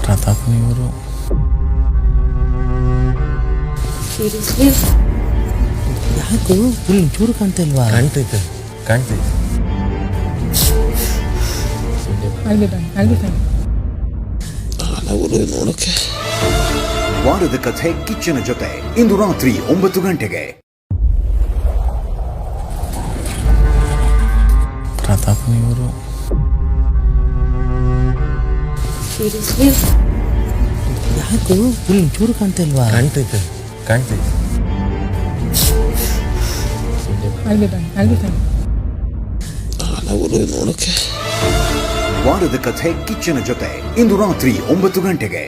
ಪ್ರತಾಪ್ನಿವರು ಯಾಕೋ ಫುಲ್ ಚೂರು ಕಾಣ್ತಾ ಇಲ್ವಾ? ಕಾಣ್ತೈತೆ ನೋಡಕ್ಕೆ ವಾರದ ಕಥೆ ಕಿಚ್ಚನ ಜೊತೆ ಇಂದು ರಾತ್ರಿ 9 ಗಂಟೆಗೆ. ಪ್ರತಾಪ್ನಿವರು ಯಾಕೋ ಫುಲ್ ಚೂರು ಕಾಣ್ತಾ ಇಲ್ವಾ? ಕಾಣ್ತೈತೆ ನೋಡಕ್ಕೆ ವಾರದ ಕಥೆ ಕಿಚ್ಚನ ಜೊತೆ ಇಂದು ರಾತ್ರಿ 9 ಗಂಟೆಗೆ.